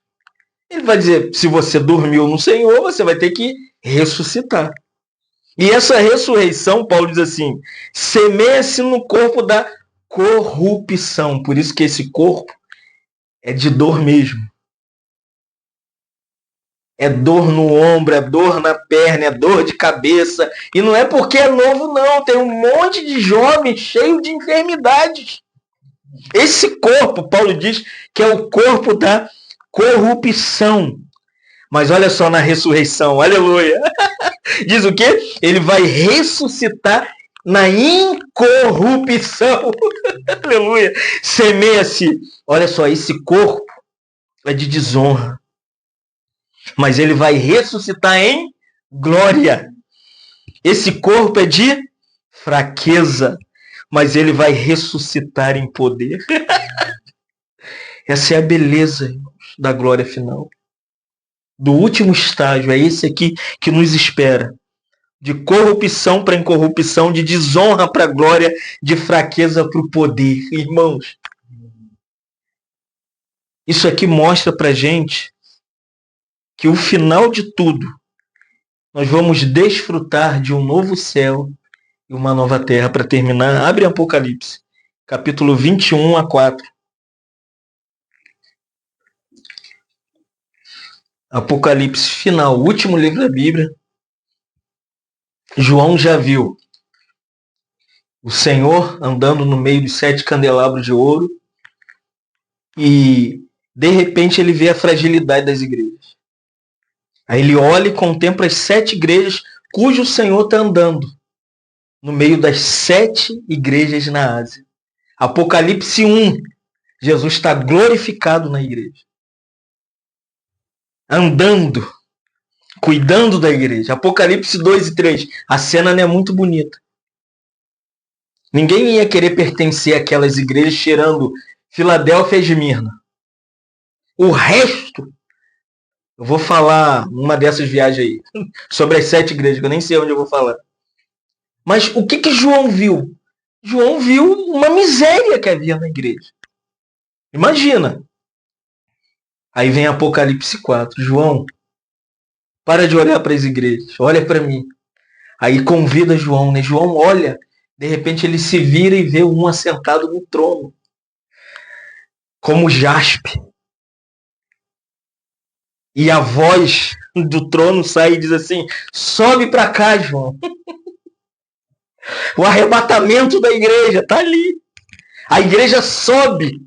Ele vai dizer, se você dormiu no Senhor, você vai ter que ressuscitar. E essa ressurreição, Paulo diz assim, semeia-se no corpo da corrupção. Por isso que esse corpo é de dor mesmo. É dor no ombro, é dor na perna, é dor de cabeça. E não é porque é novo, não. Tem um monte de jovens cheio de enfermidades. Esse corpo, Paulo diz que é o corpo da corrupção. Mas olha só na ressurreição, aleluia. Diz o quê? Ele vai ressuscitar na incorrupção. Aleluia. Semeia-se. Olha só, esse corpo é de desonra. Mas ele vai ressuscitar em glória. Esse corpo é de fraqueza, mas ele vai ressuscitar em poder. Essa é a beleza, irmãos, da glória final. Do último estágio, é esse aqui que nos espera. De corrupção para incorrupção, de desonra para glória, de fraqueza para o poder. Irmãos, isso aqui mostra para a gente que o final de tudo, nós vamos desfrutar de um novo céu e uma nova terra. Para terminar, abre Apocalipse, capítulo 21 a 4. Apocalipse final, último livro da Bíblia. João já viu o Senhor andando no meio dos 7 candelabros de ouro e, de repente, ele vê a fragilidade das igrejas. Aí ele olha e contempla as 7 igrejas cujo Senhor está andando no meio das 7 igrejas na Ásia. Apocalipse 1, Jesus está glorificado na igreja. Andando, cuidando da igreja. Apocalipse 2 e 3, a cena não é muito bonita. Ninguém ia querer pertencer àquelas igrejas cheirando Filadélfia e Esmirna. O resto, eu vou falar numa dessas viagens aí, sobre as 7 igrejas, que eu nem sei onde eu vou falar. Mas o que João viu? João viu uma miséria que havia na igreja. Imagina. Aí vem Apocalipse 4. João, para de olhar para as igrejas, olha para mim. Aí convida João, né? João olha, de repente ele se vira e vê um assentado no trono, como jaspe. E a voz do trono sai e diz assim: sobe para cá, João. O arrebatamento da igreja está ali. A igreja sobe.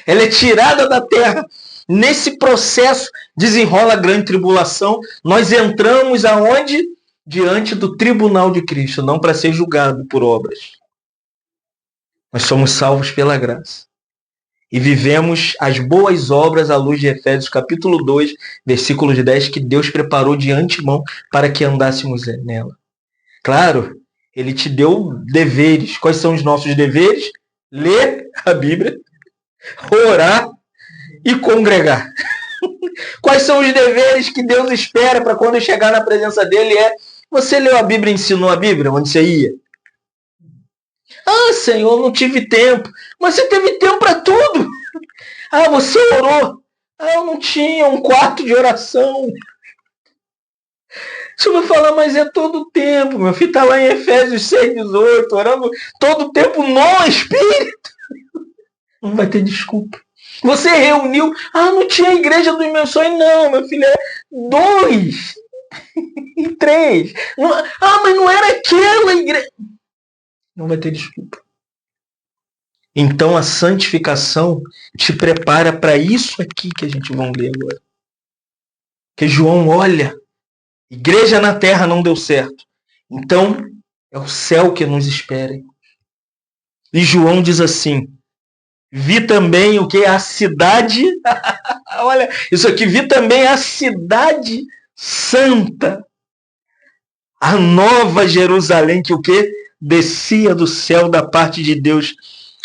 Ela é tirada da terra. Nesse processo desenrola a grande tribulação. Nós entramos aonde? Diante do tribunal de Cristo, não para ser julgado por obras. Nós somos salvos pela graça. E vivemos as boas obras à luz de Efésios capítulo 2, versículo 10, que Deus preparou de antemão para que andássemos nela. Claro, Ele te deu deveres. Quais são os nossos deveres? Ler a Bíblia, orar e congregar. Quais são os deveres que Deus espera para quando chegar na presença dele? Você leu a Bíblia e ensinou a Bíblia? Onde você ia? Ah, Senhor, não tive tempo. Mas você teve tempo para tudo. Ah, você orou. Ah, eu não tinha um quarto de oração. Você vai falar, mas é todo o tempo. Meu filho está lá em Efésios 6:18, orando todo o tempo no Espírito. Não vai ter desculpa. Você reuniu. Ah, não tinha a igreja dos meus sonhos. Não, meu filho, é 2 e 3. Ah, mas não era aquela igreja. Não vai ter desculpa. Então a santificação te prepara para isso aqui que a gente vai ler agora. Que João olha, igreja na terra não deu certo. Então é o céu que nos espera. E João diz assim: vi também o que? A cidade. Olha, isso aqui, vi também a cidade santa. A nova Jerusalém, que o quê? Descia do céu da parte de Deus,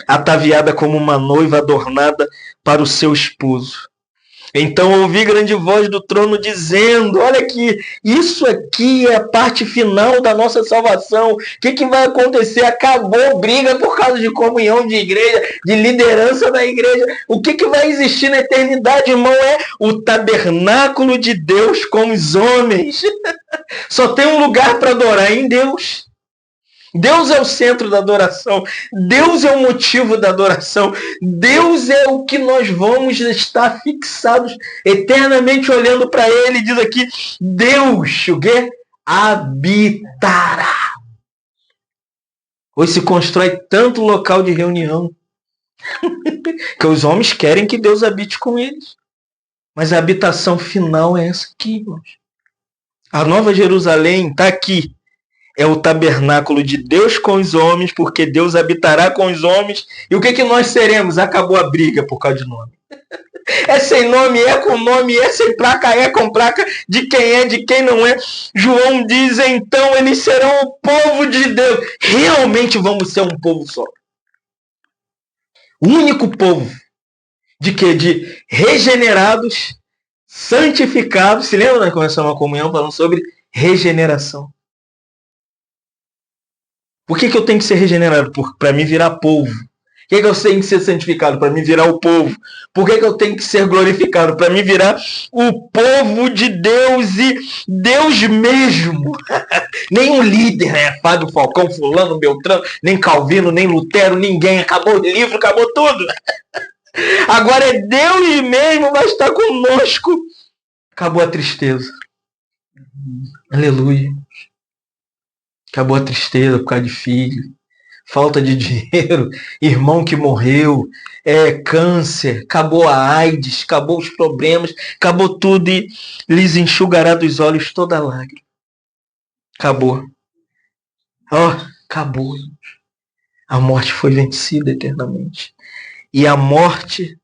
ataviada como uma noiva adornada para o seu esposo. Então ouvi grande voz do trono dizendo: olha aqui, isso aqui é a parte final da nossa salvação. O que vai acontecer? Acabou briga por causa de comunhão de igreja, de liderança da igreja. O que vai existir na eternidade, irmão? É o tabernáculo de Deus com os homens. Só tem um lugar para adorar em Deus. Deus é o centro da adoração. Deus é o motivo da adoração. Deus é o que nós vamos estar fixados eternamente olhando para Ele. Diz aqui, Deus, o quê? Habitará. Hoje se constrói tanto local de reunião que os homens querem que Deus habite com eles. Mas a habitação final é essa aqui, irmãos. A Nova Jerusalém está aqui. É o tabernáculo de Deus com os homens, porque Deus habitará com os homens. E o que nós seremos? Acabou a briga por causa de nome. É sem nome, é com nome, é sem placa, é com placa, de quem é, de quem não é. João diz, então eles serão o povo de Deus. Realmente vamos ser um povo só. O único povo. De quê? De regenerados, santificados. Se lembra, nós começamos a comunhão falando sobre regeneração. Por que eu tenho que ser regenerado? Para me virar povo. Por que eu tenho que ser santificado? Para me virar o povo. Por que eu tenho que ser glorificado? Para me virar o povo de Deus e Deus mesmo. Nem um líder, né? Fábio Falcão, fulano, Beltrano, nem Calvino, nem Lutero, ninguém. Acabou o livro, acabou tudo. Agora é Deus mesmo vai estar conosco. Acabou a tristeza. Aleluia. Acabou a tristeza por causa de filho, falta de dinheiro, irmão que morreu, câncer, acabou a AIDS, acabou os problemas, acabou tudo e lhes enxugará dos olhos toda a lágrima. Acabou. Acabou. A morte foi vencida eternamente. E a morte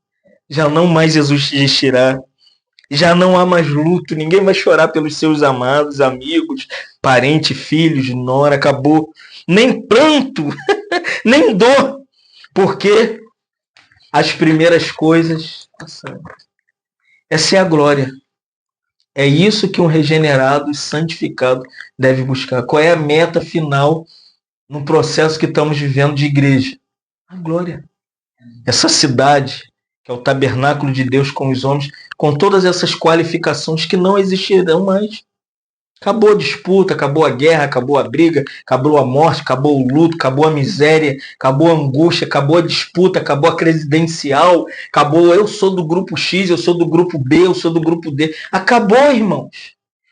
já não mais existirá. Já não há mais luto, ninguém vai chorar pelos seus amados, amigos, parentes, filhos, nora, acabou. Nem pranto, nem dor, porque as primeiras coisas passaram. Essa é a glória. É isso que um regenerado e santificado deve buscar. Qual é a meta final no processo que estamos vivendo de igreja? A glória. Essa cidade, que é o tabernáculo de Deus com os homens, com todas essas qualificações que não existirão mais. Acabou a disputa, acabou a guerra, acabou a briga, acabou a morte, acabou o luto, acabou a miséria, acabou a angústia, acabou a disputa, acabou a credencial, acabou eu sou do grupo X, eu sou do grupo B, eu sou do grupo D. Acabou, irmãos.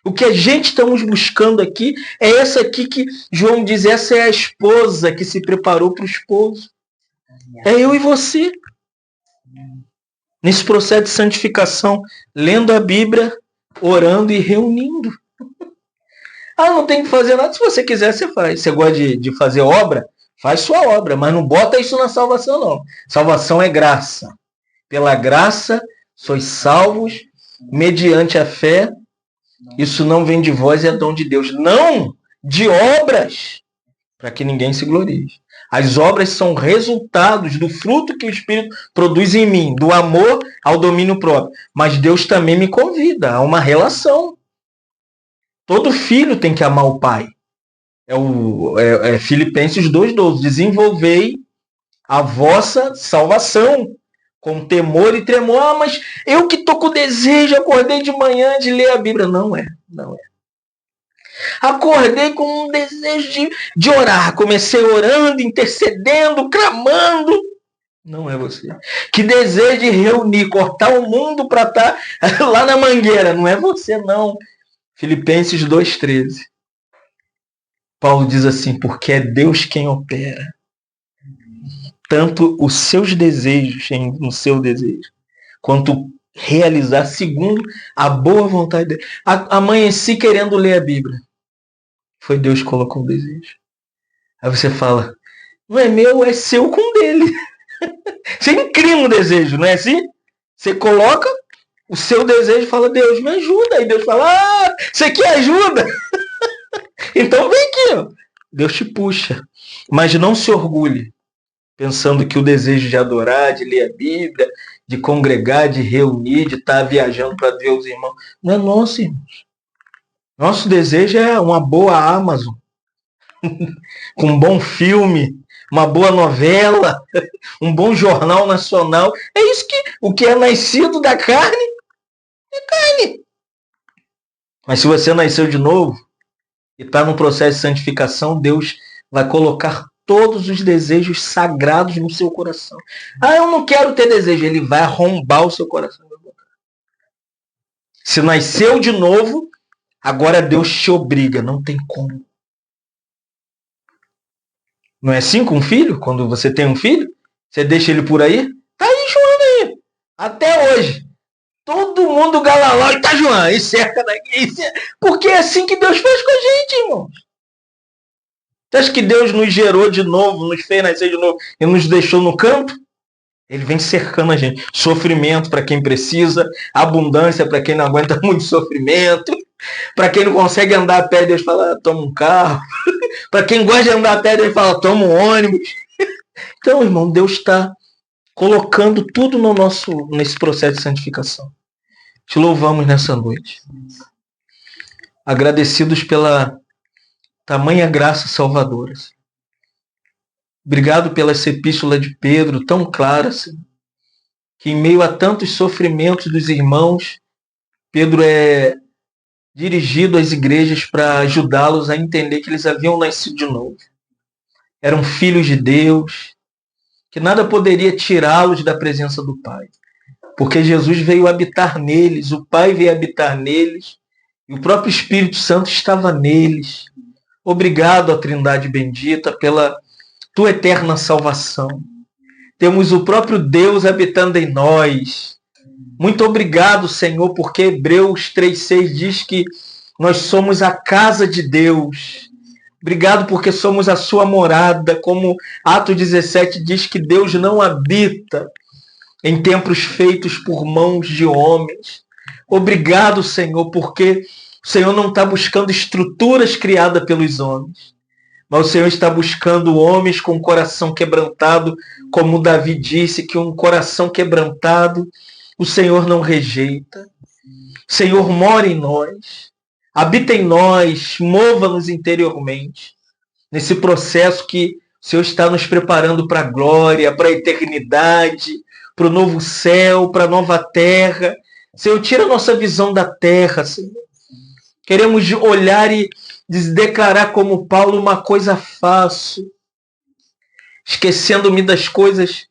O que a gente estamos buscando aqui é essa aqui que João diz, essa é a esposa que se preparou para o esposo. É eu e você. Nesse processo de santificação, lendo a Bíblia, orando e reunindo. Não tem que fazer nada. Se você quiser, você faz. Você gosta de fazer obra? Faz sua obra, mas não bota isso na salvação, não. Salvação é graça. Pela graça, sois salvos, mediante a fé. Isso não vem de vós, é dom de Deus. Não de obras, para que ninguém se glorie. As obras são resultados do fruto que o Espírito produz em mim, do amor ao domínio próprio. Mas Deus também me convida a uma relação. Todo filho tem que amar o pai. Filipenses 2,12. Desenvolvei a vossa salvação com temor e tremor. Mas eu que estou com desejo, acordei de manhã de ler a Bíblia. Não é. Acordei com um desejo de orar. Comecei orando, intercedendo, clamando. Não é você. Que desejo de reunir, cortar o mundo para estar lá na mangueira. Não é você, não. Filipenses 2,13. Paulo diz assim, porque é Deus quem opera. Tanto os seus desejos no seu desejo, quanto realizar segundo a boa vontade dele. Amanheci querendo ler a Bíblia. Foi Deus que colocou o desejo. Aí você fala, não é meu, é seu com dele. Você inclina o desejo, não é assim? Você coloca o seu desejo e fala, Deus, me ajuda. Aí Deus fala, você quer ajuda? Então vem aqui, ó. Deus te puxa. Mas não se orgulhe, pensando que o desejo de adorar, de ler a Bíblia, de congregar, de reunir, de estar viajando para ver os irmãos, não é nosso, irmãos. Nosso desejo é uma boa Amazon, com um bom filme, uma boa novela, um bom jornal nacional. É isso que o que é nascido da carne é carne. Mas se você nasceu de novo e está num processo de santificação, Deus vai colocar todos os desejos sagrados no seu coração. Eu não quero ter desejo. Ele vai arrombar o seu coração. Se nasceu de novo, agora Deus te obriga. Não tem como. Não é assim com um filho? Quando você tem um filho, você deixa ele por aí? Tá aí, João aí. Até hoje. Todo mundo galaló e tá João. E cerca daqui. Porque é assim que Deus fez com a gente, irmãos. Você acha que Deus nos gerou de novo, nos fez nascer de novo e nos deixou no canto? Ele vem cercando a gente. Sofrimento para quem precisa, abundância para quem não aguenta muito sofrimento, para quem não consegue andar a pé, Deus fala, toma um carro. Para quem gosta de andar a pé, Deus fala, toma um ônibus. Então, irmão, Deus está colocando tudo nesse processo de santificação. Te louvamos nessa noite. Agradecidos pela tamanha graça salvadora. Obrigado pela essa epístola de Pedro tão clara, Senhor, que em meio a tantos sofrimentos dos irmãos, Pedro é dirigido às igrejas para ajudá-los a entender que eles haviam nascido de novo. Eram filhos de Deus, que nada poderia tirá-los da presença do Pai. Porque Jesus veio habitar neles, o Pai veio habitar neles, e o próprio Espírito Santo estava neles. Obrigado, a Trindade bendita, pela tua eterna salvação. Temos o próprio Deus habitando em nós. Muito obrigado, Senhor, porque Hebreus 3,6 diz que nós somos a casa de Deus. Obrigado porque somos a sua morada, como Atos 17 diz que Deus não habita em templos feitos por mãos de homens. Obrigado, Senhor, porque o Senhor não está buscando estruturas criadas pelos homens, mas o Senhor está buscando homens com coração quebrantado, como Davi disse, que um coração quebrantado o Senhor não rejeita. O Senhor mora em nós, habita em nós, mova-nos interiormente, nesse processo que o Senhor está nos preparando para a glória, para a eternidade, para o novo céu, para a nova terra. Senhor, tira a nossa visão da terra, Senhor. Queremos olhar e declarar como Paulo, uma coisa faço, esquecendo-me das coisas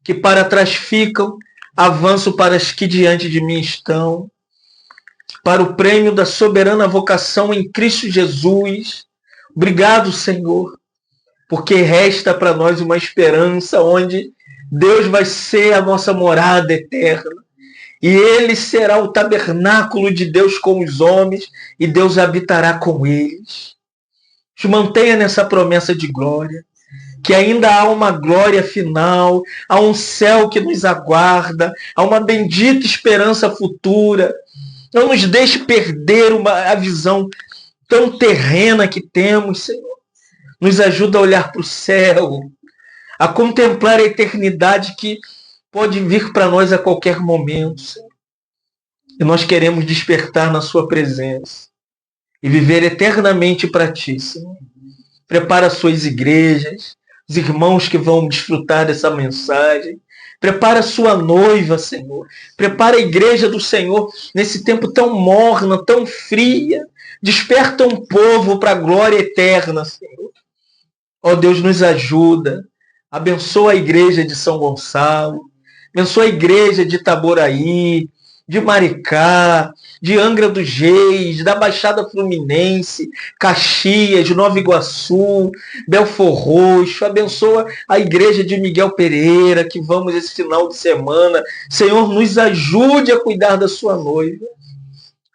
que para trás ficam, avanço para as que diante de mim estão, para o prêmio da soberana vocação em Cristo Jesus. Obrigado, Senhor, porque resta para nós uma esperança onde Deus vai ser a nossa morada eterna. E Ele será o tabernáculo de Deus com os homens, e Deus habitará com eles. Te mantenha nessa promessa de glória, que ainda há uma glória final, há um céu que nos aguarda, há uma bendita esperança futura. Não nos deixe perder a visão tão terrena que temos, Senhor. Nos ajuda a olhar para o céu, a contemplar a eternidade que pode vir para nós a qualquer momento, Senhor. E nós queremos despertar na sua presença e viver eternamente para Ti, Senhor. Prepara as suas igrejas, os irmãos que vão desfrutar dessa mensagem. Prepara a sua noiva, Senhor. Prepara a igreja do Senhor nesse tempo tão morna, tão fria. Desperta um povo para a glória eterna, Senhor. Ó Deus, nos ajuda. Abençoa a igreja de São Gonçalo. Abençoa a igreja de Itaboraí, de Maricá, de Angra dos Reis, da Baixada Fluminense, Caxias, Nova Iguaçu, Belfor Roxo. Abençoa a igreja de Miguel Pereira, que vamos esse final de semana. Senhor, nos ajude a cuidar da sua noiva,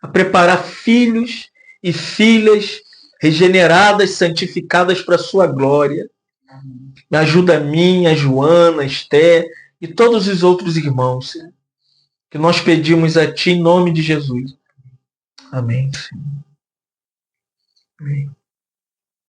a preparar filhos e filhas regeneradas, santificadas para a sua glória. Me ajuda a mim, a Joana, a Esté e todos os outros irmãos, Senhor, que nós pedimos a Ti em nome de Jesus. Amém. Amém.